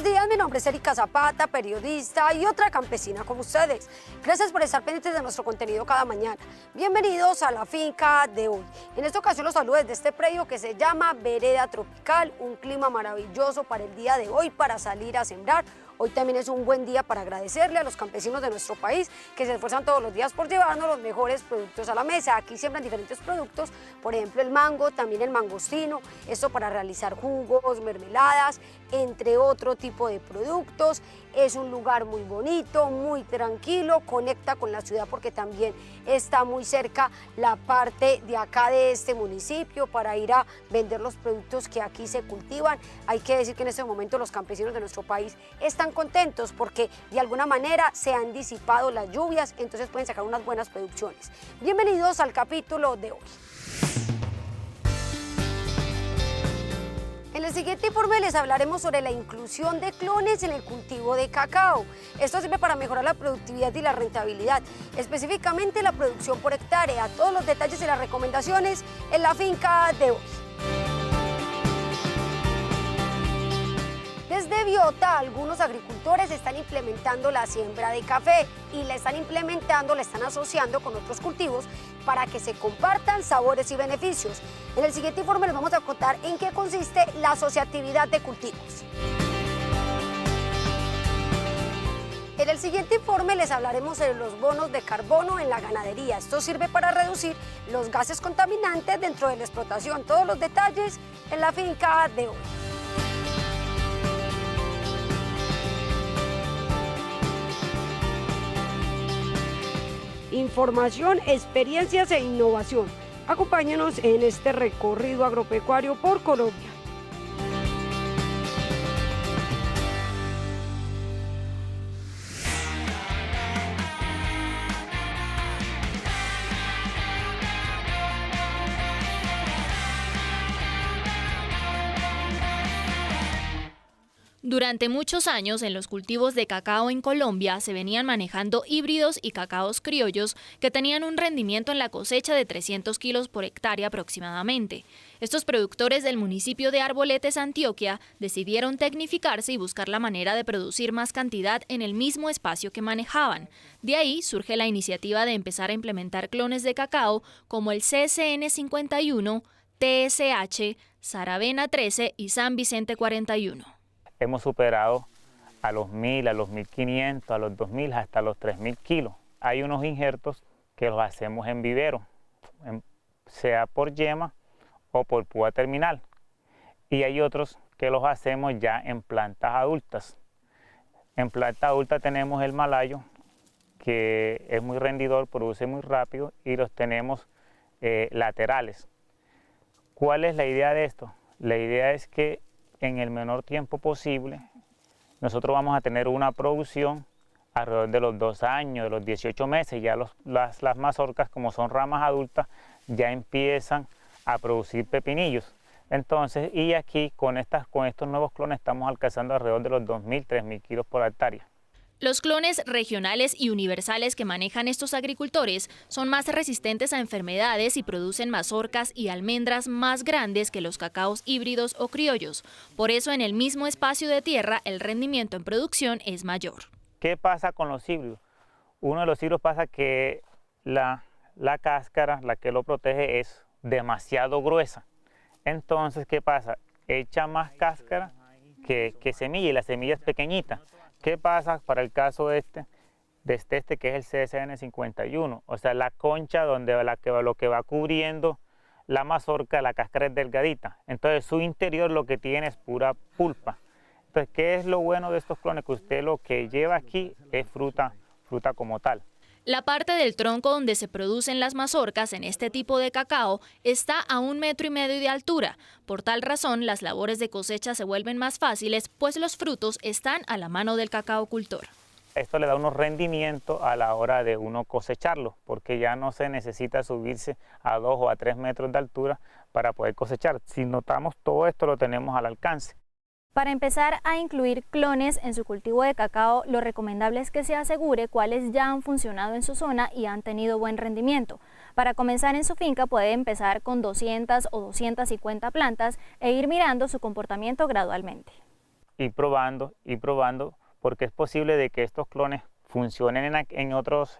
Buenos días, mi nombre es Erika Zapata, periodista y otra campesina como ustedes. Gracias por estar pendientes de nuestro contenido cada mañana. Bienvenidos a la finca de hoy. En esta ocasión los saludo desde este predio que se llama Vereda Tropical, un clima maravilloso para el día de hoy, para salir a sembrar. Hoy también es un buen día para agradecerle a los campesinos de nuestro país que se esfuerzan todos los días por llevarnos los mejores productos a la mesa. Aquí siembran diferentes productos, por ejemplo el mango, también el mangostino, esto para realizar jugos, mermeladas, entre otro tipo de productos. Es un lugar muy bonito, muy tranquilo, conecta con la ciudad porque también está muy cerca la parte de acá de este municipio para ir a vender los productos que aquí se cultivan. Hay que decir que en este momento los campesinos de nuestro país están contentos porque de alguna manera se han disipado las lluvias, entonces pueden sacar unas buenas producciones. Bienvenidos al capítulo de hoy. En el siguiente informe les hablaremos sobre la inclusión de clones en el cultivo de cacao. Esto sirve para mejorar la productividad y la rentabilidad, específicamente la producción por hectárea. Todos los detalles y las recomendaciones en la finca de hoy. Desde Biota, algunos agricultores están implementando la siembra de café y la están asociando con otros cultivos para que se compartan sabores y beneficios. En el siguiente informe les vamos a contar en qué consiste la asociatividad de cultivos. En el siguiente informe les hablaremos de los bonos de carbono en la ganadería. Esto sirve para reducir los gases contaminantes dentro de la explotación. Todos los detalles en la finca de hoy. Información, experiencias e innovación. Acompáñenos en este recorrido agropecuario por Colombia. Durante muchos años en los cultivos de cacao en Colombia se venían manejando híbridos y cacaos criollos que tenían un rendimiento en la cosecha de 300 kilos por hectárea aproximadamente. Estos productores del municipio de Arboletes, Antioquia, decidieron tecnificarse y buscar la manera de producir más cantidad en el mismo espacio que manejaban. De ahí surge la iniciativa de empezar a implementar clones de cacao como el CSN 51, TSH, Saravena 13 y San Vicente 41. Hemos superado a los 1000, a los 1500, a los 2000, hasta los 3000 kilos. Hay unos injertos que los hacemos en vivero, sea por yema o por púa terminal. Y hay otros que los hacemos ya en plantas adultas. En planta adulta tenemos el malayo, que es muy rendidor, produce muy rápido, y los tenemos laterales. ¿Cuál es la idea de esto? La idea es que en el menor tiempo posible, nosotros vamos a tener una producción alrededor de los 2 años, de los 18 meses. Ya las mazorcas, como son ramas adultas, ya empiezan a producir pepinillos. Entonces, y aquí con estos nuevos clones estamos alcanzando alrededor de los 2000, 3000 kilos por hectárea. Los clones regionales y universales que manejan estos agricultores son más resistentes a enfermedades y producen mazorcas y almendras más grandes que los cacaos híbridos o criollos. Por eso, en el mismo espacio de tierra, el rendimiento en producción es mayor. ¿Qué pasa con los híbridos? Uno de los híbridos pasa que la cáscara, la que lo protege, es demasiado gruesa. Entonces, ¿qué pasa? Echa más cáscara que semilla, y la semilla es pequeñita. ¿Qué pasa para el caso de este que es el CSN 51? O sea, la concha donde lo que va cubriendo la mazorca, la cáscara es delgadita. Entonces su interior lo que tiene es pura pulpa. Entonces, ¿qué es lo bueno de estos clones? Que usted lo que lleva aquí es fruta como tal. La parte del tronco donde se producen las mazorcas en este tipo de cacao está a 1,5 metros de altura. Por tal razón, las labores de cosecha se vuelven más fáciles, pues los frutos están a la mano del cacaocultor. Esto le da unos rendimientos a la hora de uno cosecharlo, porque ya no se necesita subirse a 2 o a 3 metros de altura para poder cosechar. Si notamos, todo esto lo tenemos al alcance. Para empezar a incluir clones en su cultivo de cacao, lo recomendable es que se asegure cuáles ya han funcionado en su zona y han tenido buen rendimiento. Para comenzar en su finca puede empezar con 200 o 250 plantas e ir mirando su comportamiento gradualmente. ir probando, porque es posible de que estos clones funcionen en otros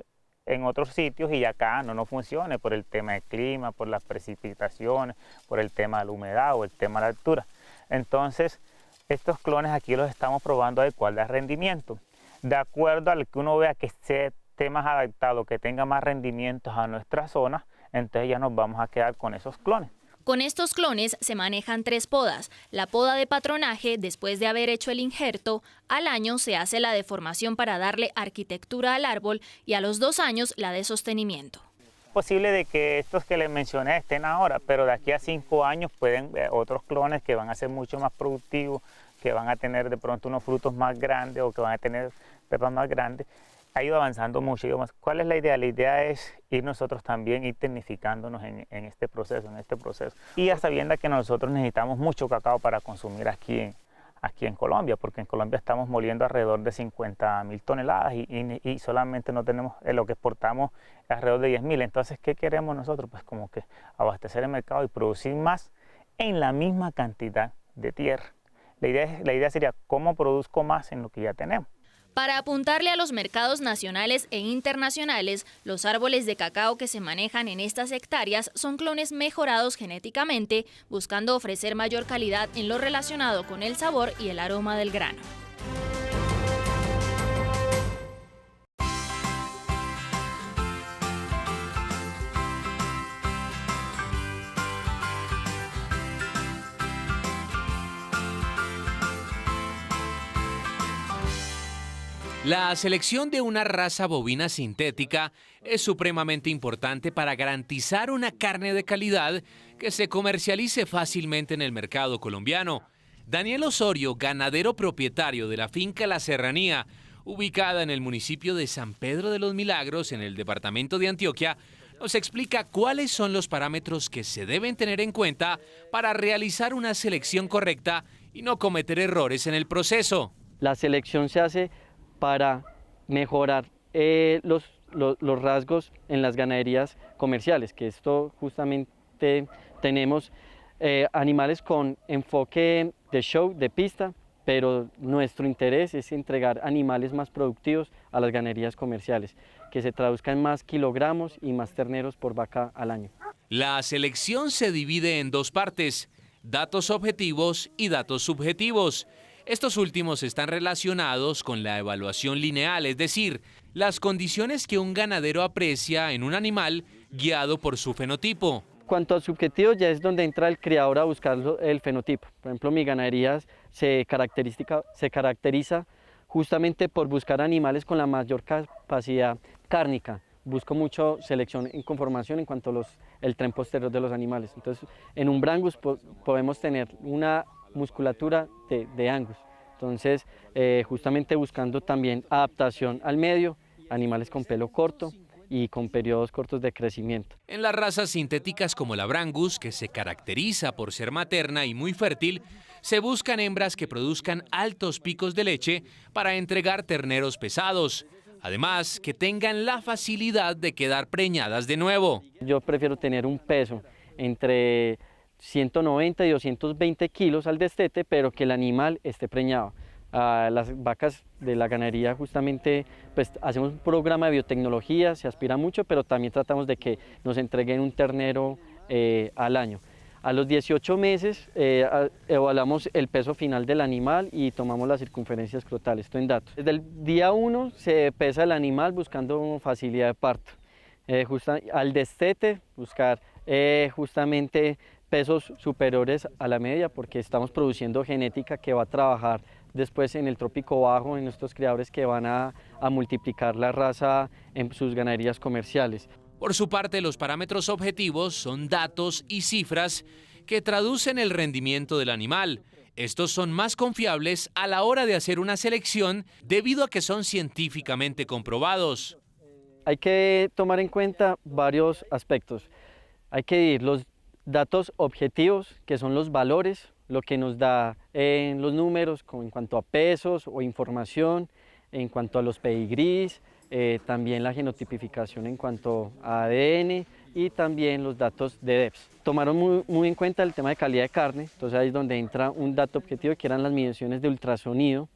sitios y acá no funcione por el tema del clima, por las precipitaciones, por el tema de la humedad o el tema de la altura. Entonces, estos clones aquí los estamos probando de cuál da rendimiento. De acuerdo al que uno vea que esté más adaptado, que tenga más rendimientos a nuestra zona, entonces ya nos vamos a quedar con esos clones. Con estos clones se manejan 3 podas. La poda de patronaje, después de haber hecho el injerto, al año se hace la deformación para darle arquitectura al árbol y a los 2 años la de sostenimiento. Es posible de que estos que les mencioné estén ahora, pero de aquí a 5 años pueden ver otros clones que van a ser mucho más productivos, que van a tener de pronto unos frutos más grandes o que van a tener pepas más grandes. Ha ido avanzando mucho. ¿Cuál es la idea? La idea es ir nosotros también, ir tecnificándonos en este proceso. Y ya sabiendo que nosotros necesitamos mucho cacao para consumir aquí en Colombia, porque en Colombia estamos moliendo alrededor de 50.000 toneladas y solamente no tenemos, lo que exportamos es alrededor de 10.000. Entonces, ¿qué queremos nosotros? Pues como que abastecer el mercado y producir más en la misma cantidad de tierra. La idea sería cómo produzco más en lo que ya tenemos. Para apuntarle a los mercados nacionales e internacionales, los árboles de cacao que se manejan en estas hectáreas son clones mejorados genéticamente, buscando ofrecer mayor calidad en lo relacionado con el sabor y el aroma del grano. La selección de una raza bovina sintética es supremamente importante para garantizar una carne de calidad que se comercialice fácilmente en el mercado colombiano. Daniel Osorio, ganadero propietario de la finca La Serranía, ubicada en el municipio de San Pedro de los Milagros, en el departamento de Antioquia, nos explica cuáles son los parámetros que se deben tener en cuenta para realizar una selección correcta y no cometer errores en el proceso. La selección se hace para mejorar los rasgos en las ganaderías comerciales, que esto justamente tenemos animales con enfoque de show, de pista, pero nuestro interés es entregar animales más productivos a las ganaderías comerciales, que se traduzcan en más kilogramos y más terneros por vaca al año. La selección se divide en 2 partes, datos objetivos y datos subjetivos. Estos últimos están relacionados con la evaluación lineal, es decir, las condiciones que un ganadero aprecia en un animal guiado por su fenotipo. Cuanto al subjetivo, ya es donde entra el criador a buscar el fenotipo. Por ejemplo, mi ganadería se caracteriza justamente por buscar animales con la mayor capacidad cárnica. Busco mucho selección en conformación en cuanto a el tren posterior de los animales. Entonces, en un Brangus podemos tener una musculatura de Angus. Entonces, justamente buscando también adaptación al medio, animales con pelo corto y con periodos cortos de crecimiento. En las razas sintéticas como la Brangus, que se caracteriza por ser materna y muy fértil, se buscan hembras que produzcan altos picos de leche para entregar terneros pesados. Además, que tengan la facilidad de quedar preñadas de nuevo. Yo prefiero tener un peso entre 190 y 220 kilos al destete, pero que el animal esté preñado. Las vacas de la ganadería justamente pues hacemos un programa de biotecnología, se aspira mucho, pero también tratamos de que nos entreguen un ternero al año. A los 18 meses evaluamos el peso final del animal y tomamos la circunferencia escrotal, esto en datos. Desde el día 1 se pesa el animal buscando facilidad de parto. Al destete buscar justamente pesos superiores a la media, porque estamos produciendo genética que va a trabajar después en el trópico bajo, en estos criadores que van a multiplicar la raza en sus ganaderías comerciales. Por su parte, los parámetros objetivos son datos y cifras que traducen el rendimiento del animal. Estos son más confiables a la hora de hacer una selección debido a que son científicamente comprobados. Hay que tomar en cuenta varios aspectos. Hay que ir los datos objetivos, que son los valores, lo que nos da en los números en cuanto a pesos o información, en cuanto a los pedigrís, también la genotipificación en cuanto a ADN y también los datos de DEPS. Tomaron muy en cuenta el tema de calidad de carne, entonces ahí es donde entra un dato objetivo que eran las mediciones de ultrasonido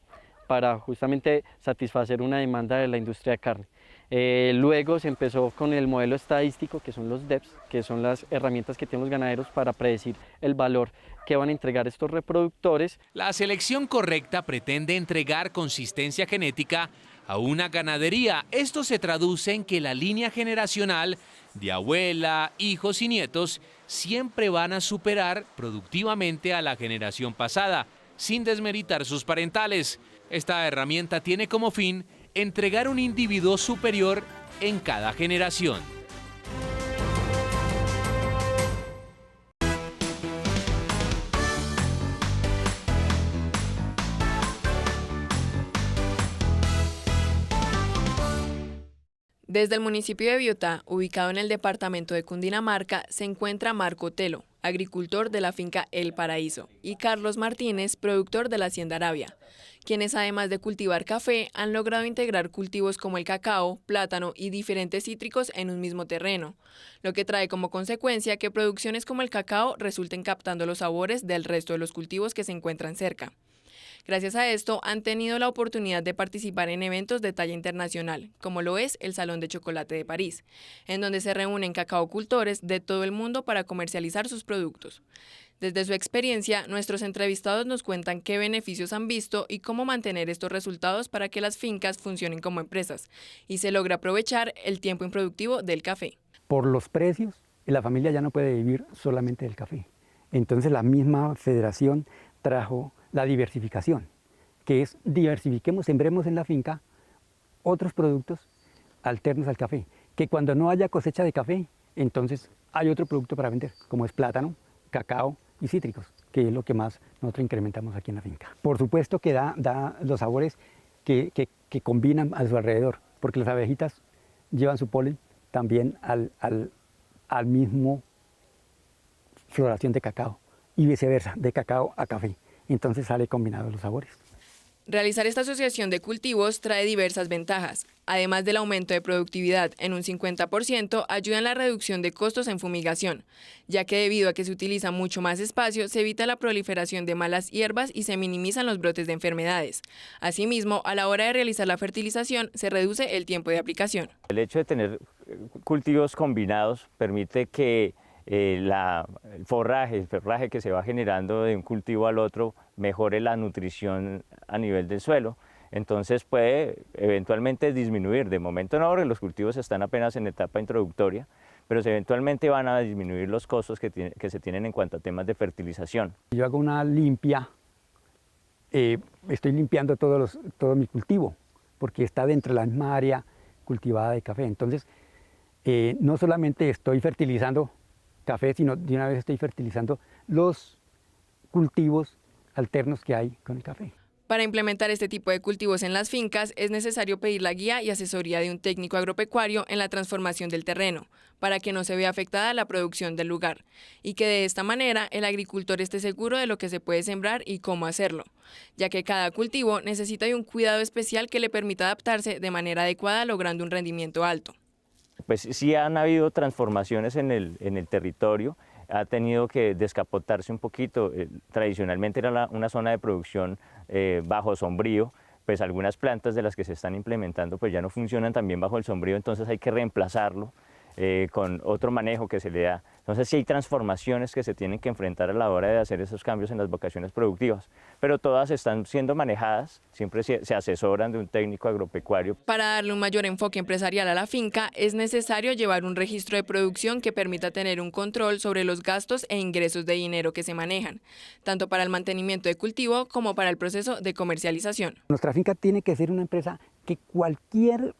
para justamente satisfacer una demanda de la industria de carne. Luego se empezó con el modelo estadístico, que son los DEPS, que son las herramientas que tienen los ganaderos para predecir el valor que van a entregar estos reproductores. La selección correcta pretende entregar consistencia genética a una ganadería. Esto se traduce en que la línea generacional de abuela, hijos y nietos siempre van a superar productivamente a la generación pasada, sin desmeritar sus parentales. Esta herramienta tiene como fin entregar un individuo superior en cada generación. Desde el municipio de Biotá, ubicado en el departamento de Cundinamarca, se encuentra Marco Telo, agricultor de la finca El Paraíso, y Carlos Martínez, productor de la Hacienda Arabia, quienes además de cultivar café, han logrado integrar cultivos como el cacao, plátano y diferentes cítricos en un mismo terreno, lo que trae como consecuencia que producciones como el cacao resulten captando los sabores del resto de los cultivos que se encuentran cerca. Gracias a esto, han tenido la oportunidad de participar en eventos de talla internacional, como lo es el Salón de Chocolate de París, en donde se reúnen cacaocultores de todo el mundo para comercializar sus productos. Desde su experiencia, nuestros entrevistados nos cuentan qué beneficios han visto y cómo mantener estos resultados para que las fincas funcionen como empresas y se logre aprovechar el tiempo improductivo del café. Por los precios, la familia ya no puede vivir solamente del café. Entonces la misma federación trajo la diversificación, que es diversifiquemos, sembremos en la finca otros productos alternos al café, que cuando no haya cosecha de café, entonces hay otro producto para vender, como es plátano, cacao y cítricos, que es lo que más nosotros incrementamos aquí en la finca. Por supuesto que da los sabores que combinan a su alrededor, porque las abejitas llevan su polen también al mismo floración de cacao y viceversa, de cacao a café. Entonces sale combinado los sabores. Realizar esta asociación de cultivos trae diversas ventajas. Además del aumento de productividad en un 50%, ayuda en la reducción de costos en fumigación, ya que debido a que se utiliza mucho más espacio, se evita la proliferación de malas hierbas y se minimizan los brotes de enfermedades. Asimismo, a la hora de realizar la fertilización, se reduce el tiempo de aplicación. El hecho de tener cultivos combinados permite que el forraje que se va generando de un cultivo al otro mejore la nutrición a nivel del suelo, entonces puede eventualmente disminuir. De momento no, porque los cultivos están apenas en etapa introductoria, pero eventualmente van a disminuir los costos que se tienen en cuanto a temas de fertilización. Yo hago una limpia, estoy limpiando todo mi cultivo, porque está dentro de la misma área cultivada de café. Entonces, no solamente estoy fertilizando café, sino de una vez estoy fertilizando los cultivos alternos que hay con el café. Para implementar este tipo de cultivos en las fincas es necesario pedir la guía y asesoría de un técnico agropecuario en la transformación del terreno, para que no se vea afectada la producción del lugar, y que de esta manera el agricultor esté seguro de lo que se puede sembrar y cómo hacerlo, ya que cada cultivo necesita de un cuidado especial que le permita adaptarse de manera adecuada, logrando un rendimiento alto. Pues sí han habido transformaciones en el territorio, ha tenido que descapotarse un poquito. Tradicionalmente era una zona de producción bajo sombrío, pues algunas plantas de las que se están implementando pues ya no funcionan también bajo el sombrío, entonces hay que reemplazarlo con otro manejo que se le da. Entonces sí hay transformaciones que se tienen que enfrentar a la hora de hacer esos cambios en las vocaciones productivas, pero todas están siendo manejadas, siempre se asesoran de un técnico agropecuario. Para darle un mayor enfoque empresarial a la finca, es necesario llevar un registro de producción que permita tener un control sobre los gastos e ingresos de dinero que se manejan, tanto para el mantenimiento de cultivo como para el proceso de comercialización. Nuestra finca tiene que ser una empresa que cualquier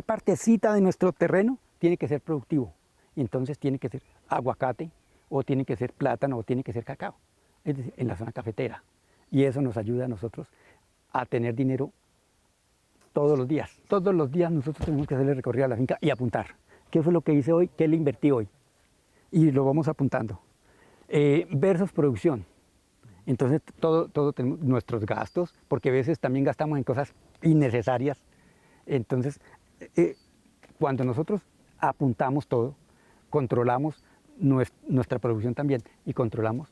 partecita de nuestro terreno tiene que ser productivo. Entonces tiene que ser aguacate, o tiene que ser plátano, o tiene que ser cacao, es decir, en la zona cafetera. Y eso nos ayuda a nosotros a tener dinero todos los días. Todos los días nosotros tenemos que hacerle recorrido a la finca y apuntar. ¿Qué fue lo que hice hoy? ¿Qué le invertí hoy? Y lo vamos apuntando. Versus producción. Entonces todo tenemos nuestros gastos, porque a veces también gastamos en cosas innecesarias. Entonces, cuando nosotros apuntamos todo, controlamos nuestra producción también y controlamos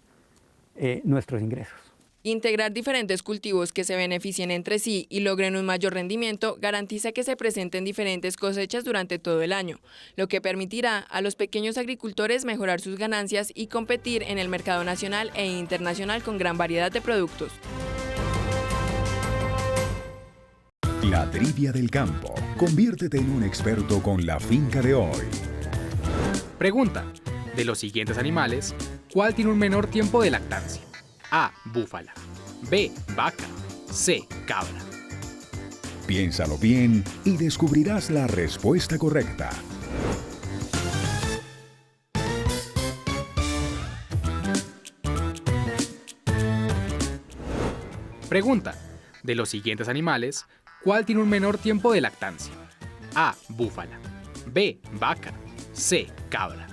nuestros ingresos. Integrar diferentes cultivos que se beneficien entre sí y logren un mayor rendimiento garantiza que se presenten diferentes cosechas durante todo el año, lo que permitirá a los pequeños agricultores mejorar sus ganancias y competir en el mercado nacional e internacional con gran variedad de productos. La trivia del campo. Conviértete en un experto con la finca de hoy. Pregunta: de los siguientes animales, ¿cuál tiene un menor tiempo de lactancia? A. Búfala. B. Vaca. C. Cabra. Piénsalo bien y descubrirás la respuesta correcta. Pregunta: de los siguientes animales, ¿cuál tiene un menor tiempo de lactancia? A. Búfala. B. Vaca. C. Cabra.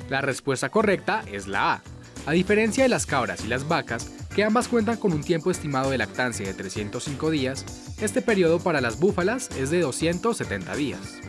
La respuesta correcta es la A. A diferencia de las cabras y las vacas, que ambas cuentan con un tiempo estimado de lactancia de 305 días, este periodo para las búfalas es de 270 días.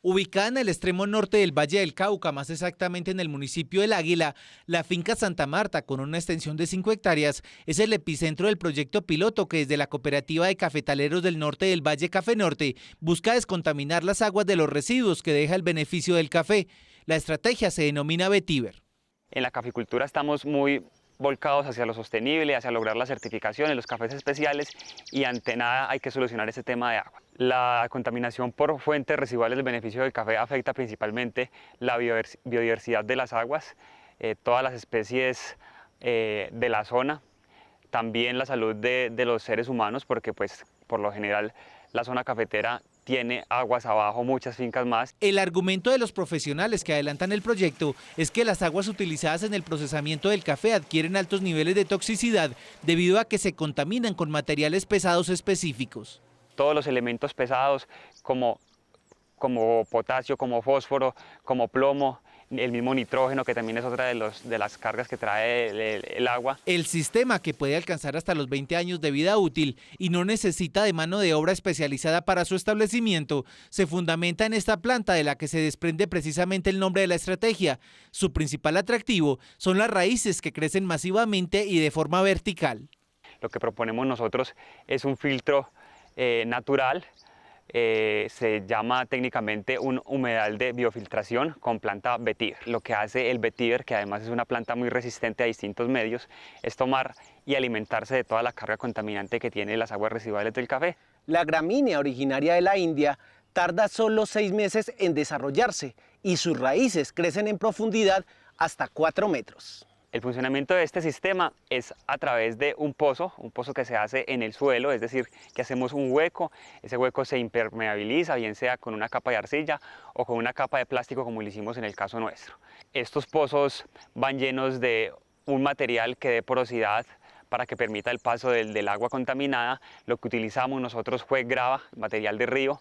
Ubicada en el extremo norte del Valle del Cauca, más exactamente en el municipio del Águila, la finca Santa Marta, con una extensión de 5 hectáreas, es el epicentro del proyecto piloto que desde la Cooperativa de Cafetaleros del Norte del Valle Café Norte busca descontaminar las aguas de los residuos que deja el beneficio del café. La estrategia se denomina Vetiver. En la caficultura estamos muy volcados hacia lo sostenible, hacia lograr la certificación en los cafés especiales y ante nada hay que solucionar ese tema de agua. La contaminación por fuentes residuales del beneficio del café afecta principalmente la biodiversidad de las aguas, todas las especies de la zona, también la salud de los seres humanos, porque pues por lo general la zona cafetera tiene aguas abajo, muchas fincas más. El argumento de los profesionales que adelantan el proyecto es que las aguas utilizadas en el procesamiento del café adquieren altos niveles de toxicidad debido a que se contaminan con materiales pesados específicos. Todos los elementos pesados como potasio, como fósforo, como plomo, el mismo nitrógeno, que también es otra de las cargas que trae el agua. El sistema, que puede alcanzar hasta los 20 años de vida útil y no necesita de mano de obra especializada para su establecimiento, se fundamenta en esta planta de la que se desprende precisamente el nombre de la estrategia. Su principal atractivo son las raíces que crecen masivamente y de forma vertical. Lo que proponemos nosotros es un filtro natural. Se llama técnicamente un humedal de biofiltración con planta vetiver. Lo que hace el vetiver, que además es una planta muy resistente a distintos medios, es tomar y alimentarse de toda la carga contaminante que tiene las aguas residuales del café. La gramínea originaria de la India tarda solo 6 meses en desarrollarse y sus raíces crecen en profundidad hasta 4 metros. El funcionamiento de este sistema es a través de un pozo que se hace en el suelo, es decir, que hacemos un hueco, ese hueco se impermeabiliza, bien sea con una capa de arcilla o con una capa de plástico como lo hicimos en el caso nuestro. Estos pozos van llenos de un material que dé porosidad para que permita el paso del agua contaminada. Lo que utilizamos nosotros fue grava, material de río.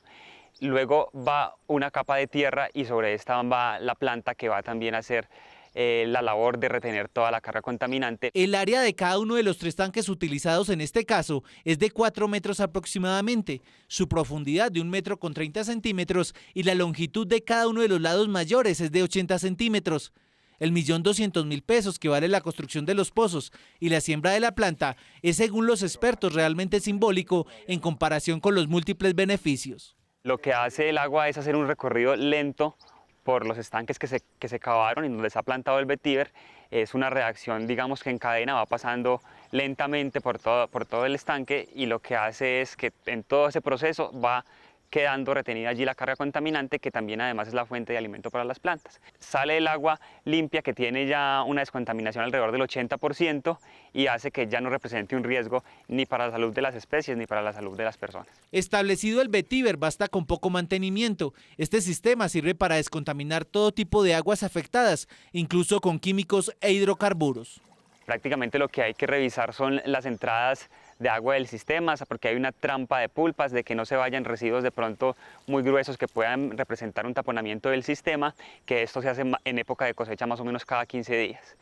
Luego va una capa de tierra y sobre esta va la planta que va también a hacer la labor de retener toda la carga contaminante. El área de cada uno de los 3 tanques utilizados en este caso es de 4 metros aproximadamente, su profundidad de 1,30 m y la longitud de cada uno de los lados mayores es de 80 centímetros. El 1.200.000 pesos que vale la construcción de los pozos y la siembra de la planta es, según los expertos, realmente simbólico en comparación con los múltiples beneficios. Lo que hace el agua es hacer un recorrido lento por los estanques que se cavaron y donde se ha plantado el vetiver. Es una reacción, digamos, que en cadena va pasando lentamente por todo el estanque, y lo que hace es que en todo ese proceso va quedando retenida allí la carga contaminante, que también además es la fuente de alimento para las plantas. Sale el agua limpia, que tiene ya una descontaminación alrededor del 80% y hace que ya no represente un riesgo ni para la salud de las especies ni para la salud de las personas. Establecido el vetiver, basta con poco mantenimiento. Este sistema sirve para descontaminar todo tipo de aguas afectadas, incluso con químicos e hidrocarburos. Prácticamente lo que hay que revisar son las entradas de agua del sistema, porque hay una trampa de pulpas, de que no se vayan residuos de pronto muy gruesos que puedan representar un taponamiento del sistema, que esto se hace en época de cosecha más o menos cada 15 días.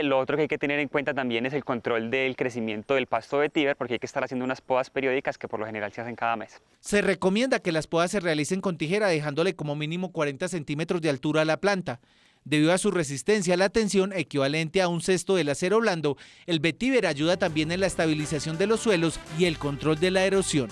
Lo otro que hay que tener en cuenta también es el control del crecimiento del pasto vetiver, porque hay que estar haciendo unas podas periódicas que por lo general se hacen cada mes. Se recomienda que las podas se realicen con tijera, dejándole como mínimo 40 centímetros de altura a la planta. Debido a su resistencia a la tensión equivalente a un cesto del acero blando, el vetiver ayuda también en la estabilización de los suelos y el control de la erosión.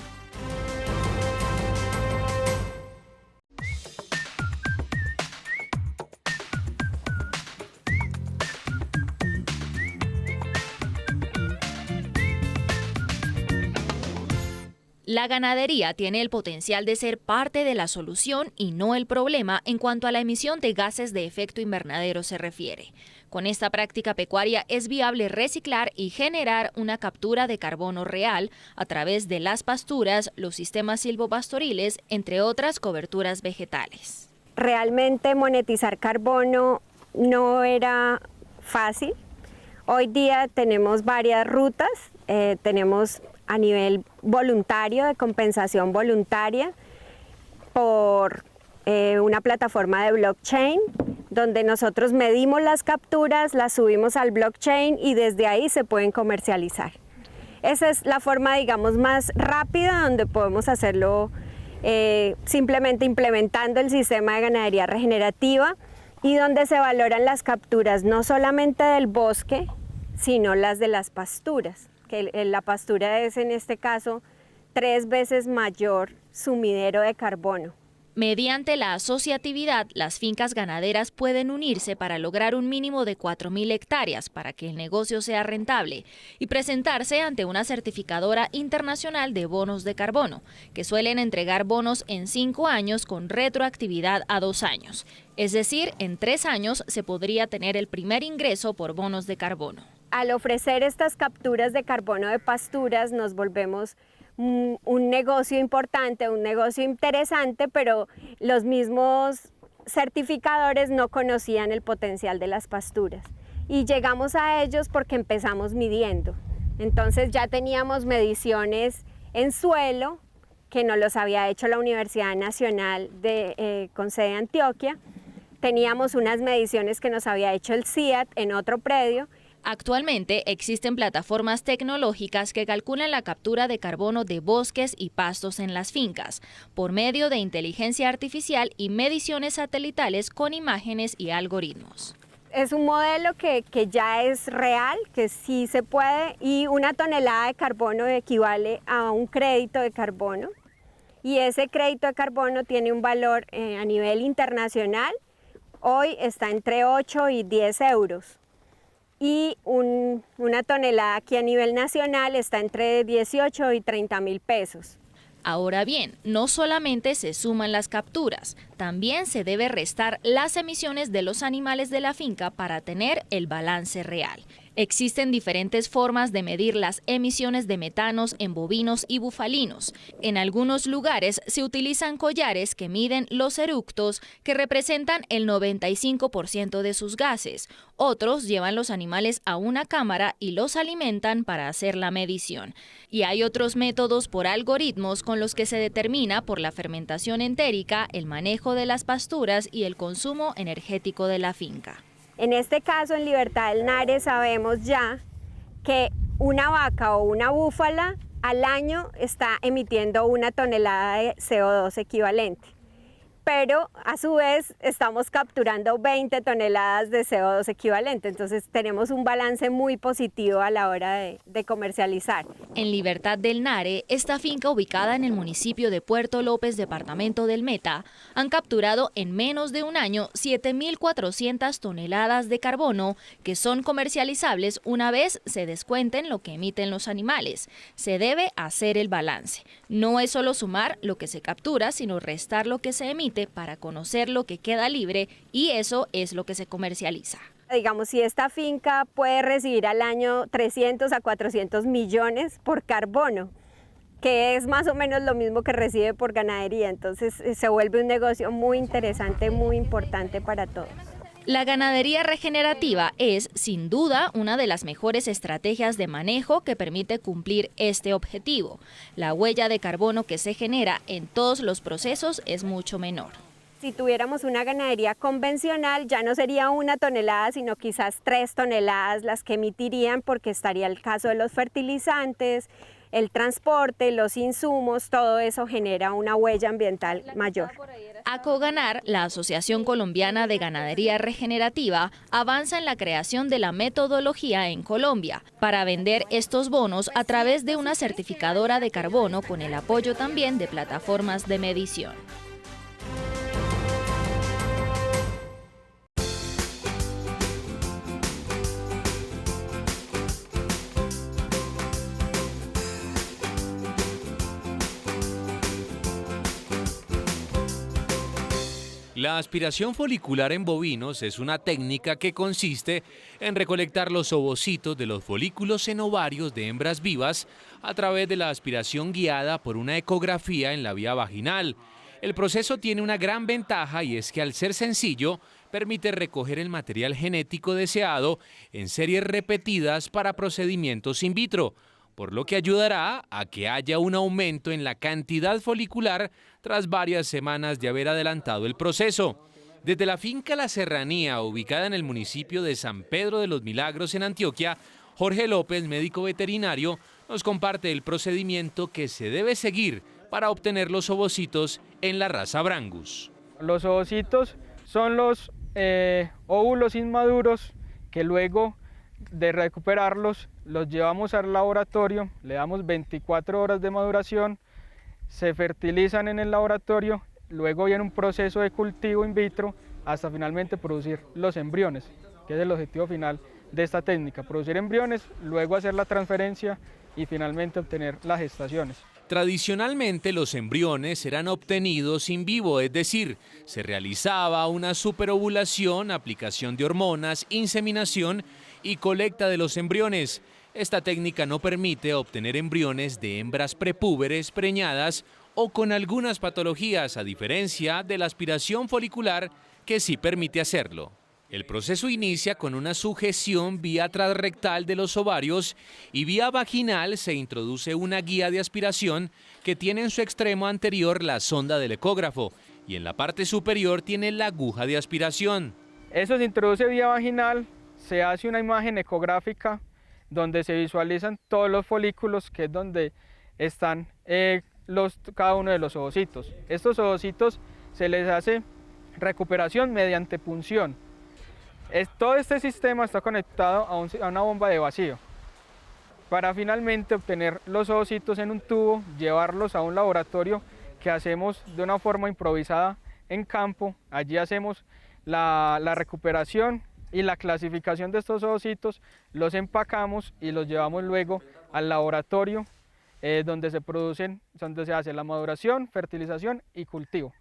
La ganadería tiene el potencial de ser parte de la solución y no el problema en cuanto a la emisión de gases de efecto invernadero se refiere. Con esta práctica pecuaria es viable reciclar y generar una captura de carbono real a través de las pasturas, los sistemas silvopastoriles, entre otras coberturas vegetales. Realmente monetizar carbono no era fácil. Hoy día tenemos varias rutas, tenemos a nivel voluntario, de compensación voluntaria, por una plataforma de blockchain, donde nosotros medimos las capturas, las subimos al blockchain y desde ahí se pueden comercializar. Esa es la forma, digamos, más rápida donde podemos hacerlo simplemente implementando el sistema de ganadería regenerativa y donde se valoran las capturas no solamente del bosque, sino las de las pasturas, que la pastura es en este caso 3 veces mayor sumidero de carbono. Mediante la asociatividad, las fincas ganaderas pueden unirse para lograr un mínimo de 4.000 hectáreas para que el negocio sea rentable y presentarse ante una certificadora internacional de bonos de carbono, que suelen entregar bonos en 5 años con retroactividad a 2 años. Es decir, en 3 años se podría tener el primer ingreso por bonos de carbono. Al ofrecer estas capturas de carbono de pasturas nos volvemos un negocio importante, un negocio interesante, pero los mismos certificadores no conocían el potencial de las pasturas. Y llegamos a ellos porque empezamos midiendo. Entonces ya teníamos mediciones en suelo, que nos los había hecho la Universidad Nacional con sede en Antioquia. Teníamos unas mediciones que nos había hecho el CIAT en otro predio. Actualmente existen plataformas tecnológicas que calculan la captura de carbono de bosques y pastos en las fincas, por medio de inteligencia artificial y mediciones satelitales con imágenes y algoritmos. Es un modelo que ya es real, que sí se puede, y 1 tonelada de carbono equivale a un crédito de carbono, y ese crédito de carbono tiene un valor a nivel internacional, hoy está entre 8 y 10 euros. Y una tonelada aquí a nivel nacional está entre 18 y 30.000 pesos. Ahora bien, no solamente se suman las capturas, también se debe restar las emisiones de los animales de la finca para tener el balance real. Existen diferentes formas de medir las emisiones de metanos en bovinos y bufalinos. En algunos lugares se utilizan collares que miden los eructos, que representan el 95% de sus gases. Otros llevan los animales a una cámara y los alimentan para hacer la medición. Y hay otros métodos por algoritmos con los que se determina por la fermentación entérica, el manejo de las pasturas y el consumo energético de la finca. En este caso, en Libertad del Nare, sabemos ya que una vaca o una búfala al año está emitiendo 1 tonelada de CO2 equivalente. Pero a su vez estamos capturando 20 toneladas de CO2 equivalente, entonces tenemos un balance muy positivo a la hora de comercializar. En Libertad del Nare, esta finca ubicada en el municipio de Puerto López, departamento del Meta, han capturado en menos de un año 7.400 toneladas de carbono que son comercializables una vez se descuenten lo que emiten los animales. Se debe hacer el balance. No es solo sumar lo que se captura, sino restar lo que se emite para conocer lo que queda libre, y eso es lo que se comercializa. Digamos, si esta finca puede recibir al año 300 a 400 millones por carbono, que es más o menos lo mismo que recibe por ganadería, entonces se vuelve un negocio muy interesante, muy importante para todos. La ganadería regenerativa es, sin duda, una de las mejores estrategias de manejo que permite cumplir este objetivo. La huella de carbono que se genera en todos los procesos es mucho menor. Si tuviéramos una ganadería convencional, ya no sería 1 tonelada, sino quizás 3 toneladas las que emitirían, porque estaría el caso de los fertilizantes, el transporte, los insumos, todo eso genera una huella ambiental mayor. ACOGANAR, la Asociación Colombiana de Ganadería Regenerativa, avanza en la creación de la metodología en Colombia para vender estos bonos a través de una certificadora de carbono con el apoyo también de plataformas de medición. La aspiración folicular en bovinos es una técnica que consiste en recolectar los ovocitos de los folículos en ovarios de hembras vivas a través de la aspiración guiada por una ecografía en la vía vaginal. El proceso tiene una gran ventaja y es que al ser sencillo, permite recoger el material genético deseado en series repetidas para procedimientos in vitro, por lo que ayudará a que haya un aumento en la cantidad folicular tras varias semanas de haber adelantado el proceso. Desde la finca La Serranía, ubicada en el municipio de San Pedro de los Milagros en Antioquia, Jorge López, médico veterinario, nos comparte el procedimiento que se debe seguir para obtener los ovocitos en la raza Brangus. Los ovocitos son los óvulos inmaduros que luego de recuperarlos los llevamos al laboratorio, le damos 24 horas de maduración, se fertilizan en el laboratorio, luego viene un proceso de cultivo in vitro hasta finalmente producir los embriones, que es el objetivo final de esta técnica, producir embriones, luego hacer la transferencia y finalmente obtener las gestaciones. Tradicionalmente los embriones eran obtenidos in vivo, es decir, se realizaba una superovulación, aplicación de hormonas, inseminación y colecta de los embriones. Esta técnica no permite obtener embriones de hembras prepúberes, preñadas o con algunas patologías, a diferencia de la aspiración folicular, que sí permite hacerlo. El proceso inicia con una sujeción vía transrectal de los ovarios y vía vaginal se introduce una guía de aspiración que tiene en su extremo anterior la sonda del ecógrafo y en la parte superior tiene la aguja de aspiración. Eso se introduce vía vaginal, se hace una imagen ecográfica donde se visualizan todos los folículos, que es donde están cada uno de los ovocitos. Estos ovocitos se les hace recuperación mediante punción. Todo este sistema está conectado a una bomba de vacío para finalmente obtener los ovocitos en un tubo, llevarlos a un laboratorio que hacemos de una forma improvisada en campo. Allí hacemos la recuperación y la clasificación de estos ovocitos, los empacamos y los llevamos luego al laboratorio donde se hace la maduración, fertilización y cultivo.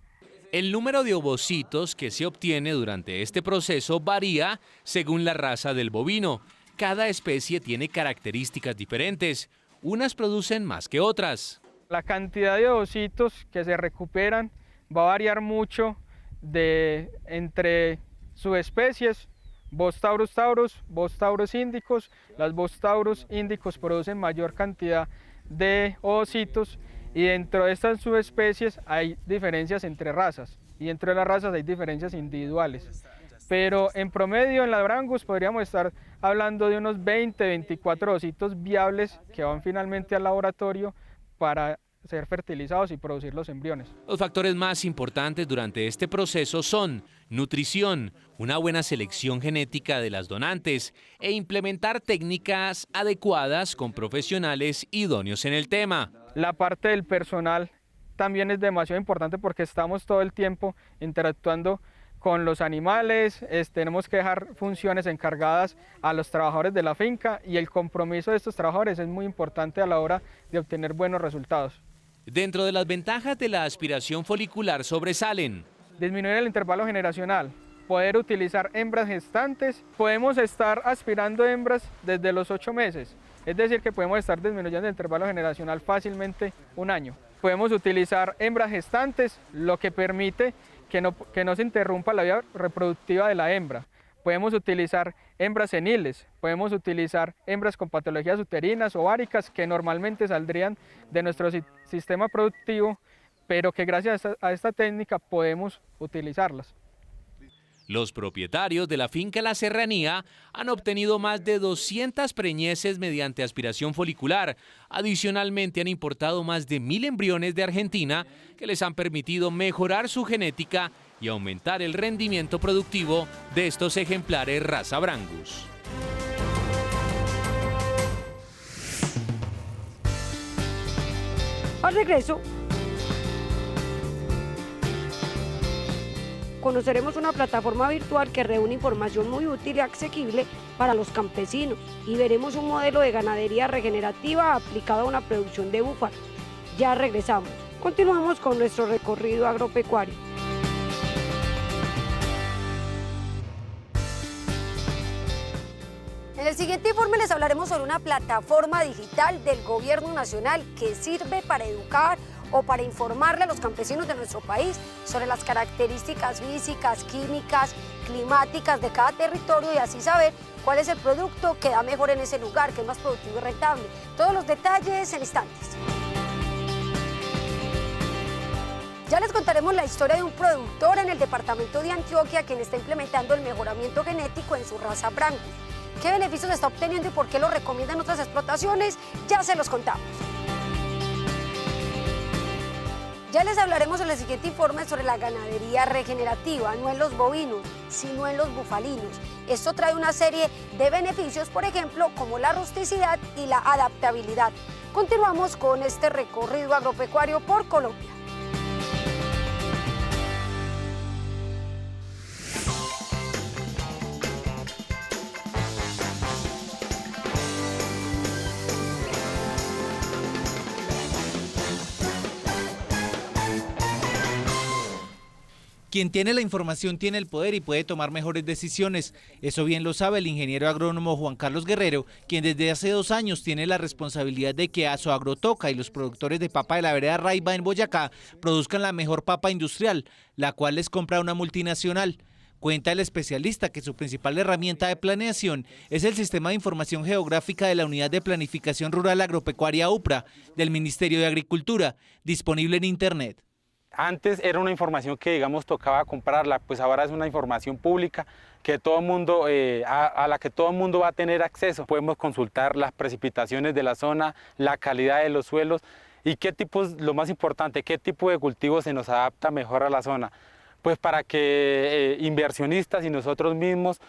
El número de ovocitos que se obtiene durante este proceso varía según la raza del bovino. Cada especie tiene características diferentes, unas producen más que otras. La cantidad de ovocitos que se recuperan va a variar mucho entre subespecies. Bos taurus taurus, Bos taurus indicus. Las Bos taurus indicus producen mayor cantidad de ovocitos y dentro de estas subespecies hay diferencias entre razas y dentro de las razas hay diferencias individuales. Pero en promedio en la Brangus podríamos estar hablando de unos 20-24 ovocitos viables que van finalmente al laboratorio para ser fertilizados y producir los embriones. Los factores más importantes durante este proceso son nutrición, una buena selección genética de las donantes e implementar técnicas adecuadas con profesionales idóneos en el tema. La parte del personal también es demasiado importante porque estamos todo el tiempo interactuando con los animales, tenemos que dejar funciones encargadas a los trabajadores de la finca y el compromiso de estos trabajadores es muy importante a la hora de obtener buenos resultados. Dentro de las ventajas de la aspiración folicular sobresalen: disminuir el intervalo generacional, poder utilizar hembras gestantes, podemos estar aspirando hembras desde los 8 meses, es decir que podemos estar disminuyendo el intervalo generacional fácilmente un año. Podemos utilizar hembras gestantes, lo que permite que no se interrumpa la vida reproductiva de la hembra. Podemos utilizar hembras seniles, podemos utilizar hembras con patologías uterinas, ováricas, que normalmente saldrían de nuestro sistema productivo, pero que gracias a esta técnica podemos utilizarlas. Los propietarios de la finca La Serranía han obtenido más de 200 preñeces mediante aspiración folicular. Adicionalmente han importado más de 1000 embriones de Argentina que les han permitido mejorar su genética y aumentar el rendimiento productivo de estos ejemplares raza Brangus. Al regreso, conoceremos una plataforma virtual que reúne información muy útil y asequible para los campesinos y veremos un modelo de ganadería regenerativa aplicado a una producción de búfalos. Ya regresamos. Continuamos con nuestro recorrido agropecuario. En el siguiente informe les hablaremos sobre una plataforma digital del Gobierno Nacional que sirve para educar o para informarle a los campesinos de nuestro país sobre las características físicas, químicas, climáticas de cada territorio y así saber cuál es el producto que da mejor en ese lugar, que es más productivo y rentable. Todos los detalles en instantes. Ya les contaremos la historia de un productor en el departamento de Antioquia quien está implementando el mejoramiento genético en su raza Brangus. ¿Qué beneficios está obteniendo y por qué lo recomiendan otras explotaciones? Ya se los contamos. Ya les hablaremos en el siguiente informe sobre la ganadería regenerativa, no en los bovinos, sino en los bufalinos. Esto trae una serie de beneficios, por ejemplo, como la rusticidad y la adaptabilidad. Continuamos con este recorrido agropecuario por Colombia. Quien tiene la información tiene el poder y puede tomar mejores decisiones. Eso bien lo sabe el ingeniero agrónomo Juan Carlos Guerrero, quien desde hace 2 años tiene la responsabilidad de que Azoagrotoca y los productores de papa de la vereda Raiba en Boyacá produzcan la mejor papa industrial, la cual les compra una multinacional. Cuenta el especialista que su principal herramienta de planeación es el Sistema de Información Geográfica de la Unidad de Planificación Rural Agropecuaria UPRA del Ministerio de Agricultura, disponible en Internet. Antes era una información que, digamos, tocaba comprarla, pues ahora es una información pública que todo mundo, a la que todo el mundo va a tener acceso. Podemos consultar las precipitaciones de la zona, la calidad de los suelos y qué tipos, lo más importante, qué tipo de cultivo se nos adapta mejor a la zona. Pues para que inversionistas y nosotros mismos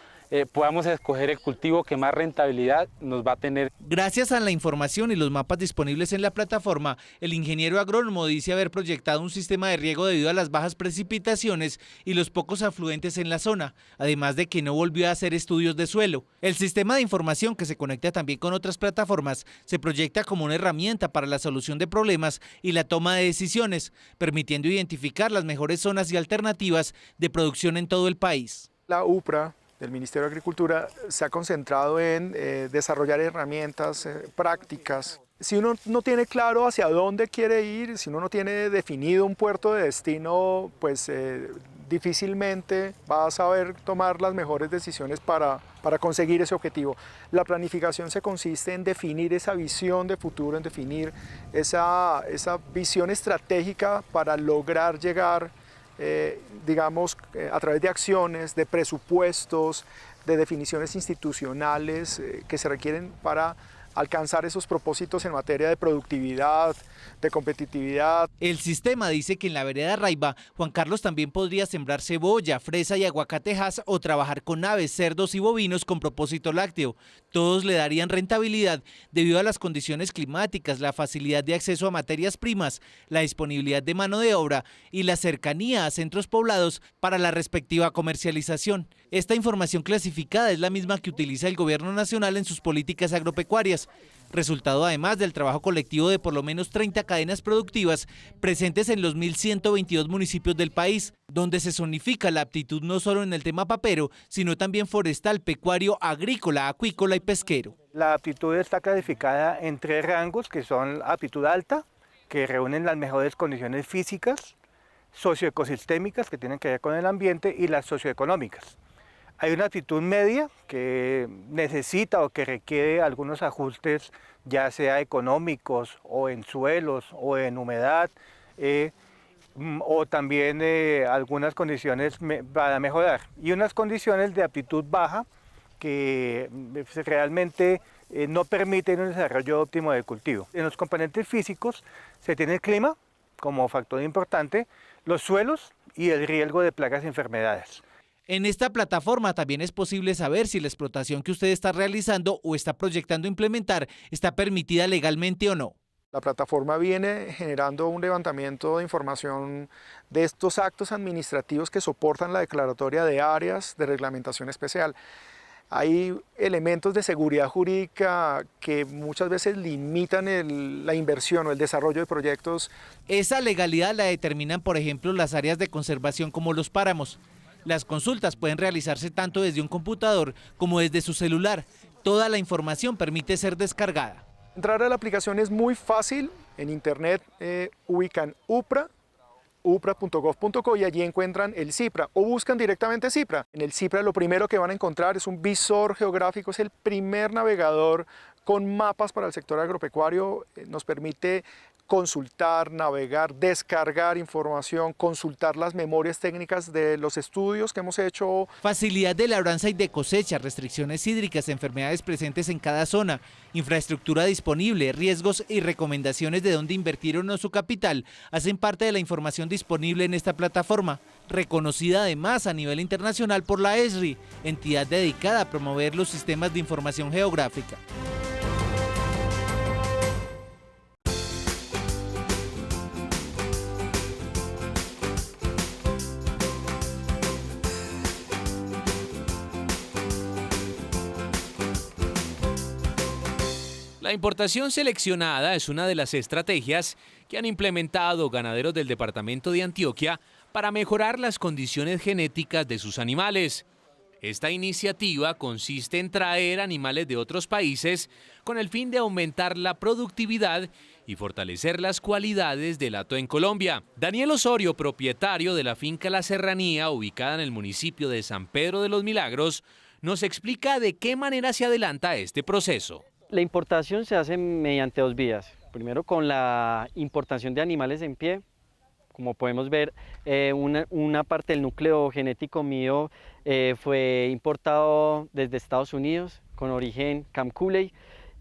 podamos escoger el cultivo que más rentabilidad nos va a tener. Gracias a la información y los mapas disponibles en la plataforma, el ingeniero agrónomo dice haber proyectado un sistema de riego debido a las bajas precipitaciones y los pocos afluentes en la zona, además de que no volvió a hacer estudios de suelo. El sistema de información, que se conecta también con otras plataformas, se proyecta como una herramienta para la solución de problemas y la toma de decisiones, permitiendo identificar las mejores zonas y alternativas de producción en todo el país. La UPRA del Ministerio de Agricultura se ha concentrado en desarrollar herramientas prácticas. Si uno no tiene claro hacia dónde quiere ir, si uno no tiene definido un puerto de destino, pues difícilmente va a saber tomar las mejores decisiones para conseguir ese objetivo. La planificación se consiste en definir esa visión de futuro, en definir esa visión estratégica para lograr llegar digamos, a través de acciones, de presupuestos, de definiciones institucionales que se requieren para alcanzar esos propósitos en materia de productividad, de competitividad. El sistema dice que en la vereda Raiba, Juan Carlos también podría sembrar cebolla, fresa y aguacatejas o trabajar con aves, cerdos y bovinos con propósito lácteo. Todos le darían rentabilidad debido a las condiciones climáticas, la facilidad de acceso a materias primas, la disponibilidad de mano de obra y la cercanía a centros poblados para la respectiva comercialización. Esta información clasificada es la misma que utiliza el Gobierno Nacional en sus políticas agropecuarias, resultado además del trabajo colectivo de por lo menos 30 cadenas productivas presentes en los 1.122 municipios del país, donde se zonifica la aptitud no solo en el tema papero, sino también forestal, pecuario, agrícola, acuícola y pesquero. La aptitud está clasificada en 3 rangos, que son aptitud alta, que reúnen las mejores condiciones físicas, socioecosistémicas que tienen que ver con el ambiente y las socioeconómicas. Hay una actitud media que necesita o que requiere algunos ajustes, ya sea económicos o en suelos o en humedad, o también algunas condiciones para mejorar. Y unas condiciones de aptitud baja que realmente no permiten un desarrollo óptimo del cultivo. En los componentes físicos se tiene el clima como factor importante, los suelos y el riesgo de plagas y enfermedades. En esta plataforma también es posible saber si la explotación que usted está realizando o está proyectando implementar está permitida legalmente o no. La plataforma viene generando un levantamiento de información de estos actos administrativos que soportan la declaratoria de áreas de reglamentación especial. Hay elementos de seguridad jurídica que muchas veces limitan la inversión o el desarrollo de proyectos. Esa legalidad la determinan, por ejemplo, las áreas de conservación como los páramos. Las consultas pueden realizarse tanto desde un computador como desde su celular. Toda la información permite ser descargada. Entrar a la aplicación es muy fácil. En internet ubican upra.gov.co y allí encuentran el CIPRA o buscan directamente CIPRA. En el CIPRA lo primero que van a encontrar es un visor geográfico, es el primer navegador con mapas para el sector agropecuario, nos permite consultar, navegar, descargar información, consultar las memorias técnicas de los estudios que hemos hecho. Facilidad de labranza y de cosecha, restricciones hídricas, enfermedades presentes en cada zona, infraestructura disponible, riesgos y recomendaciones de dónde invertir o no su capital hacen parte de la información disponible en esta plataforma, reconocida además a nivel internacional por la ESRI, entidad dedicada a promover los sistemas de información geográfica. La importación seleccionada es una de las estrategias que han implementado ganaderos del departamento de Antioquia para mejorar las condiciones genéticas de sus animales. Esta iniciativa consiste en traer animales de otros países con el fin de aumentar la productividad y fortalecer las cualidades del hato en Colombia. Daniel Osorio, propietario de la finca La Serranía, ubicada en el municipio de San Pedro de los Milagros, nos explica de qué manera se adelanta este proceso. La importación se hace mediante dos vías. Primero con la importación de animales en pie. Como podemos ver, una parte del núcleo genético mío fue importado desde Estados Unidos con origen Camp Cooley,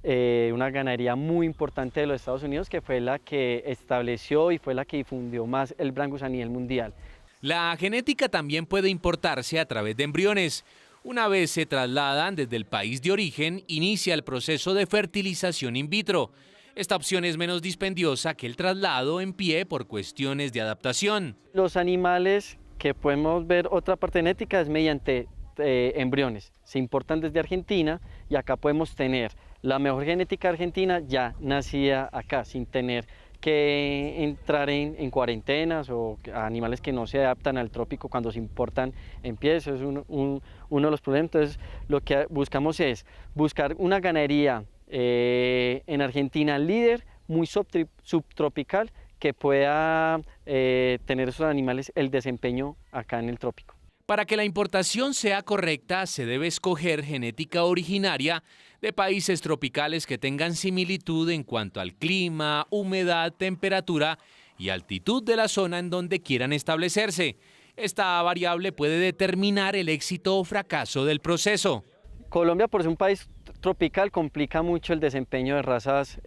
una ganadería muy importante de los Estados Unidos que fue la que estableció y fue la que difundió más el Brangus a nivel mundial. La genética también puede importarse a través de embriones. Una vez se trasladan desde el país de origen, inicia el proceso de fertilización in vitro. Esta opción es menos dispendiosa que el traslado en pie por cuestiones de adaptación. Los animales que podemos ver, otra parte genética es mediante embriones. Se importan desde Argentina y acá podemos tener la mejor genética argentina ya nacida acá, sin tener que entrar en cuarentenas o animales que no se adaptan al trópico cuando se importan en pie. Eso es uno de los problemas. Entonces lo que buscamos es buscar una ganadería en Argentina líder, muy subtropical, que pueda tener esos animales el desempeño acá en el trópico. Para que la importación sea correcta, se debe escoger genética originaria de países tropicales que tengan similitud en cuanto al clima, humedad, temperatura y altitud de la zona en donde quieran establecerse. Esta variable puede determinar el éxito o fracaso del proceso. Colombia, por ser un país tropical, complica mucho el desempeño de razas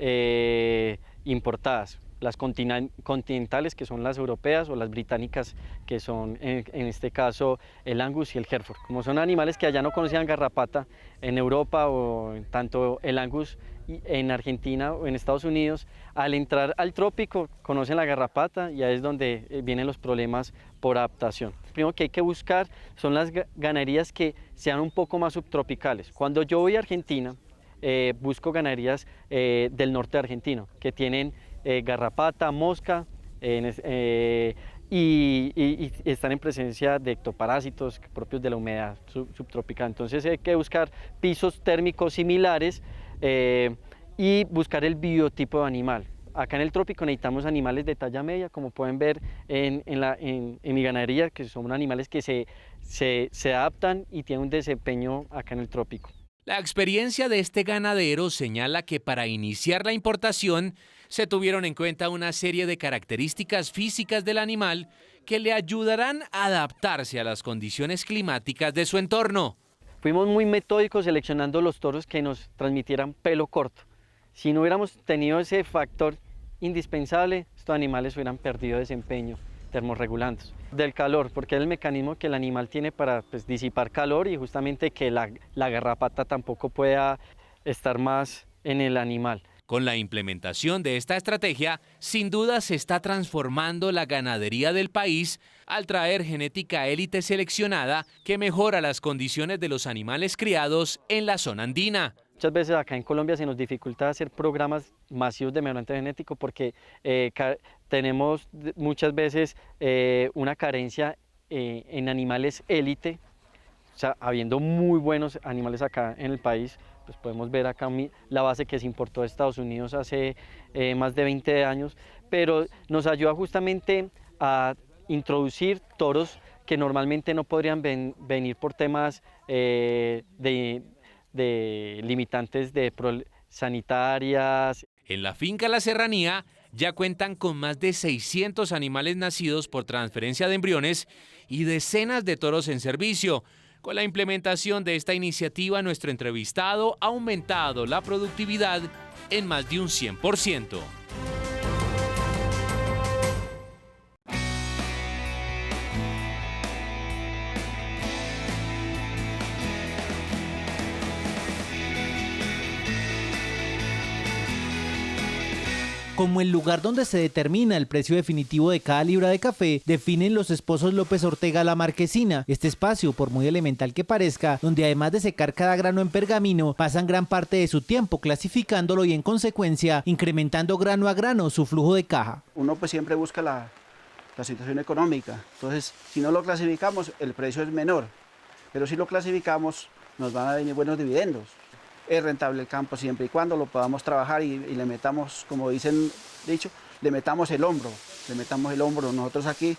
importadas. Las continentales, que son las europeas, o las británicas, que son en este caso el Angus y el Hereford. Como son animales que allá no conocían garrapata, en Europa o tanto el Angus en Argentina o en Estados Unidos, al entrar al trópico conocen la garrapata y ahí es donde vienen los problemas por adaptación. Lo primero que hay que buscar son las ganaderías que sean un poco más subtropicales. Cuando yo voy a Argentina, busco ganaderías del norte de Argentina, que tienen garrapata, mosca, y están en presencia de ectoparásitos propios de la humedad subtropical. Entonces hay que buscar pisos térmicos similares y buscar el biotipo de animal. acá en el trópico necesitamos animales de talla media, como pueden ver en mi ganadería, que son animales que se adaptan y tienen un desempeño acá en el trópico. La experiencia de este ganadero señala que para iniciar la importación se tuvieron en cuenta una serie de características físicas del animal que le ayudarán a adaptarse a las condiciones climáticas de su entorno. Fuimos muy metódicos seleccionando los toros que nos transmitieran pelo corto. Si no hubiéramos tenido ese factor indispensable, estos animales hubieran perdido desempeño termorregulantes. Del calor, porque es el mecanismo que el animal tiene para disipar calor y justamente que la garrapata tampoco pueda estar más en el animal. Con la implementación de esta estrategia, sin duda se está transformando la ganadería del país al traer genética élite seleccionada que mejora las condiciones de los animales criados en la zona andina. Muchas veces acá en Colombia se nos dificulta hacer programas masivos de mejoramiento genético porque tenemos muchas veces una carencia en animales élite, o sea, habiendo muy buenos animales acá en el país. Pues podemos ver acá la base que se importó de Estados Unidos hace más de 20 años, pero nos ayuda justamente a introducir toros que normalmente no podrían venir por temas de limitantes sanitarias. En la finca La Serranía ya cuentan con más de 600 animales nacidos por transferencia de embriones y decenas de toros en servicio. Con la implementación de esta iniciativa, nuestro entrevistado ha aumentado la productividad en más de un 100%. Como el lugar donde se determina el precio definitivo de cada libra de café, definen los esposos López Ortega La Marquesina. Este espacio, por muy elemental que parezca, donde además de secar cada grano en pergamino, pasan gran parte de su tiempo clasificándolo y en consecuencia incrementando grano a grano su flujo de caja. Uno pues siempre busca la situación económica, entonces si no lo clasificamos el precio es menor, pero si lo clasificamos nos van a venir buenos dividendos. Es rentable el campo siempre y cuando lo podamos trabajar y le metamos, como dicen dicho, le metamos el hombro. Nosotros aquí,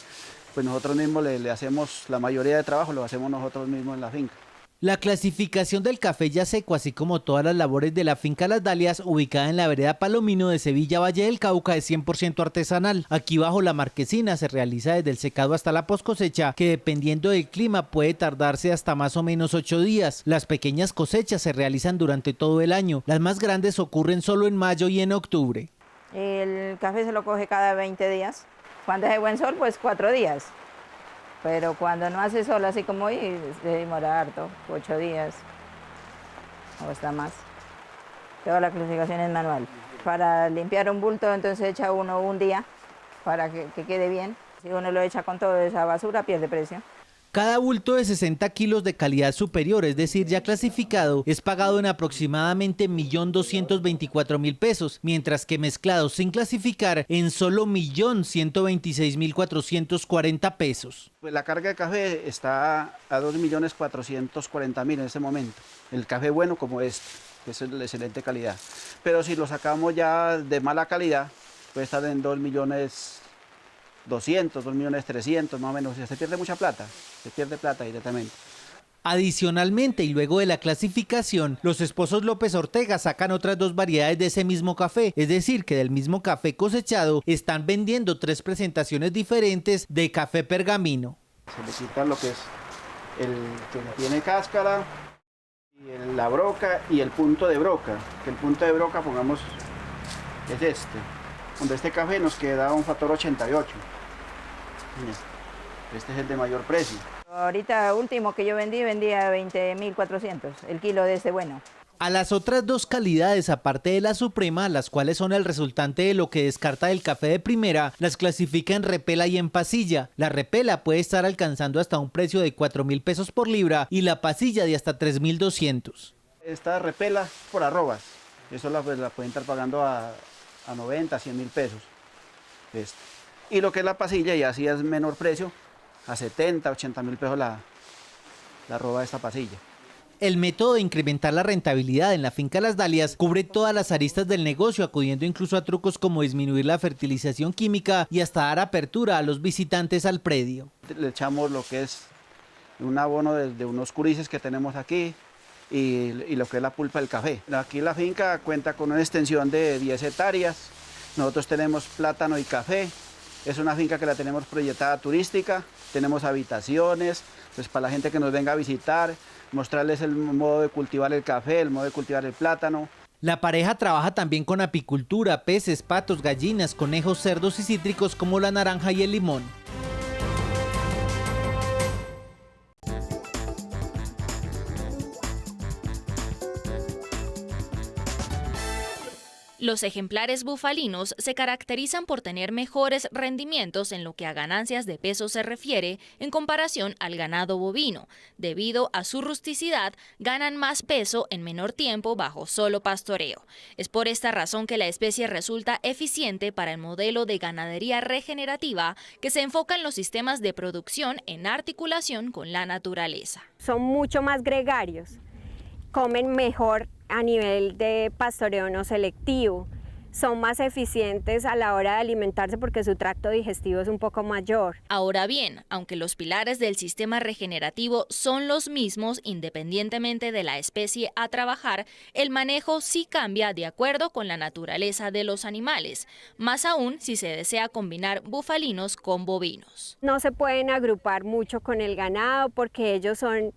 pues nosotros mismos le hacemos la mayoría de trabajo, lo hacemos nosotros mismos en la finca. La clasificación del café ya seco, así como todas las labores de la finca Las Dalias, ubicada en la vereda Palomino de Sevilla, Valle del Cauca, es 100% artesanal. Aquí bajo La Marquesina se realiza desde el secado hasta la poscosecha, que dependiendo del clima puede tardarse hasta más o menos 8 días. Las pequeñas cosechas se realizan durante todo el año. Las más grandes ocurren solo en mayo y en octubre. El café se lo coge cada 20 días. Cuando hace buen sol, pues 4 días. Pero cuando no hace sol así como hoy, se demora harto, 8 días o hasta más. Toda la clasificación es manual. Para limpiar un bulto, entonces echa uno un día para que quede bien. Si uno lo echa con toda esa basura, pierde precio. Cada bulto de 60 kilos de calidad superior, es decir, ya clasificado, es pagado en aproximadamente 1.224.000 pesos, mientras que mezclado sin clasificar en solo 1.126.440 pesos. Pues la carga de café está a 2.440.000 en este momento. El café bueno como este, que es de excelente calidad. Pero si lo sacamos ya de mala calidad, puede estar en 2.200.000, 2.300.000 más o menos. Se pierde mucha plata, se pierde plata directamente. Adicionalmente, y luego de la clasificación, los esposos López Ortega sacan otras 2 variedades de ese mismo café, es decir, que del mismo café cosechado están vendiendo 3 presentaciones diferentes de café pergamino. Se le quita lo que es el que tiene cáscara, y la broca y el punto de broca. Que el punto de broca, pongamos, es este. Donde este café nos queda un factor 88. Este es el de mayor precio. Ahorita último que yo vendía 20.400 el kilo de ese bueno. A las otras 2 calidades, aparte de la suprema, las cuales son el resultante de lo que descarta del café de primera, las clasifica en repela y en pasilla. La repela puede estar alcanzando hasta un precio de 4.000 pesos por libra y la pasilla de hasta 3.200. Esta repela por arrobas, eso la pueden estar pagando a 90, 100.000 pesos. Y lo que es la pasilla, ya sí es menor precio, a 70, 80.000 pesos la arroba de esta pasilla. El método de incrementar la rentabilidad en la finca Las Dalias cubre todas las aristas del negocio, acudiendo incluso a trucos como disminuir la fertilización química y hasta dar apertura a los visitantes al predio. Le echamos lo que es un abono de unos curices que tenemos aquí y lo que es la pulpa del café. Aquí la finca cuenta con una extensión de 10 hectáreas. Nosotros tenemos plátano y café. Es una finca que la tenemos proyectada turística. Tenemos habitaciones, pues para la gente que nos venga a visitar, mostrarles el modo de cultivar el café, el modo de cultivar el plátano. La pareja trabaja también con apicultura, peces, patos, gallinas, conejos, cerdos y cítricos como la naranja y el limón. Los ejemplares bufalinos se caracterizan por tener mejores rendimientos en lo que a ganancias de peso se refiere en comparación al ganado bovino. Debido a su rusticidad, ganan más peso en menor tiempo bajo solo pastoreo. Es por esta razón que la especie resulta eficiente para el modelo de ganadería regenerativa que se enfoca en los sistemas de producción en articulación con la naturaleza. Son mucho más gregarios, comen mejor a nivel de pastoreo no selectivo, son más eficientes a la hora de alimentarse porque su tracto digestivo es un poco mayor. Ahora bien, aunque los pilares del sistema regenerativo son los mismos independientemente de la especie a trabajar, el manejo sí cambia de acuerdo con la naturaleza de los animales, más aún si se desea combinar bufalinos con bovinos. No se pueden agrupar mucho con el ganado porque ellos son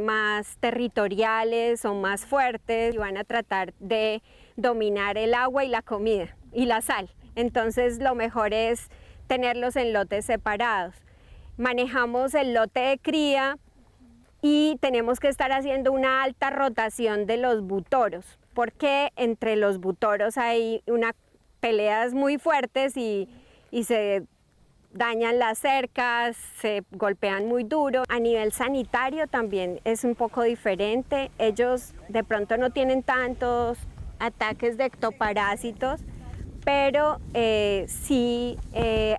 más territoriales, son más fuertes y van a tratar de dominar el agua y la comida y la sal. Entonces lo mejor es tenerlos en lotes separados. Manejamos el lote de cría y tenemos que estar haciendo una alta rotación de los butoros porque entre los butoros hay unas peleas muy fuertes y se dañan las cercas, se golpean muy duro. A nivel sanitario también es un poco diferente. Ellos de pronto no tienen tantos ataques de ectoparásitos, pero sí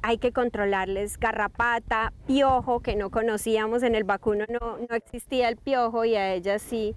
hay que controlarles garrapata, piojo, que no conocíamos. En el vacuno no existía el piojo y a ellas sí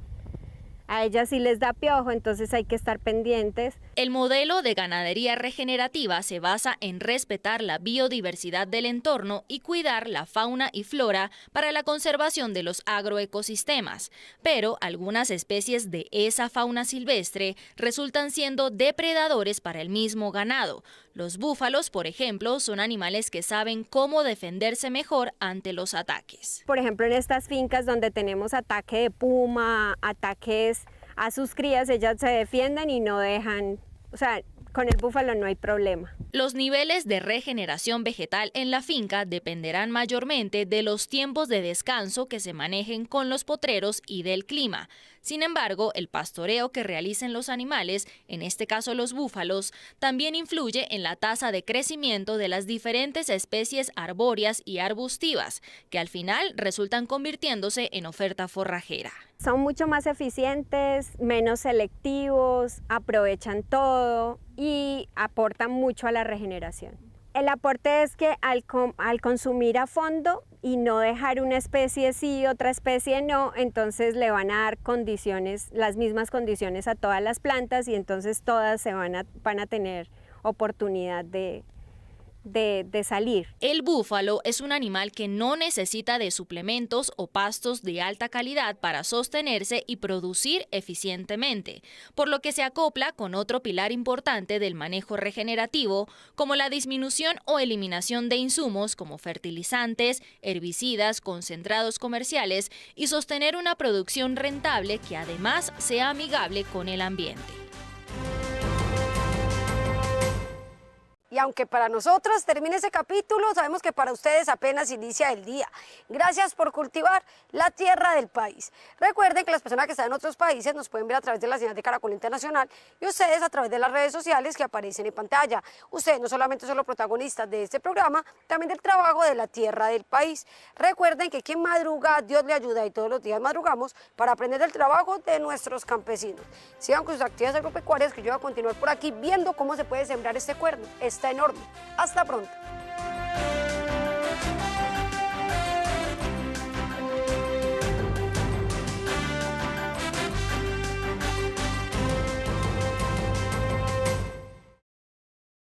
les da piojo, entonces hay que estar pendientes. El modelo de ganadería regenerativa se basa en respetar la biodiversidad del entorno y cuidar la fauna y flora para la conservación de los agroecosistemas, pero algunas especies de esa fauna silvestre resultan siendo depredadores para el mismo ganado. Los búfalos, por ejemplo, son animales que saben cómo defenderse mejor ante los ataques. Por ejemplo, en estas fincas donde tenemos ataque de puma, ataques a sus crías, ellas se defienden y no dejan, o sea, con el búfalo no hay problema. Los niveles de regeneración vegetal en la finca dependerán mayormente de los tiempos de descanso que se manejen con los potreros y del clima. Sin embargo, el pastoreo que realicen los animales, en este caso los búfalos, también influye en la tasa de crecimiento de las diferentes especies arbóreas y arbustivas, que al final resultan convirtiéndose en oferta forrajera. Son mucho más eficientes, menos selectivos, aprovechan todo y aportan mucho a la regeneración. El aporte es que al consumir a fondo y no dejar una especie sí y otra especie no, entonces le van a dar condiciones, las mismas condiciones a todas las plantas y entonces todas van a tener oportunidad de salir. El búfalo es un animal que no necesita de suplementos o pastos de alta calidad para sostenerse y producir eficientemente, por lo que se acopla con otro pilar importante del manejo regenerativo, como la disminución o eliminación de insumos como fertilizantes, herbicidas, concentrados comerciales y sostener una producción rentable que además sea amigable con el ambiente. Y aunque para nosotros termine ese capítulo, sabemos que para ustedes apenas inicia el día. Gracias por cultivar la tierra del país. Recuerden que las personas que están en otros países nos pueden ver a través de la señal de Caracol Internacional y ustedes a través de las redes sociales que aparecen en pantalla. Ustedes no solamente son los protagonistas de este programa, también del trabajo de la tierra del país. Recuerden que quien madruga, Dios le ayuda y todos los días madrugamos para aprender del trabajo de nuestros campesinos. Sigan con sus actividades agropecuarias que yo voy a continuar por aquí viendo cómo se puede sembrar este cuerno. Está enorme. Hasta pronto.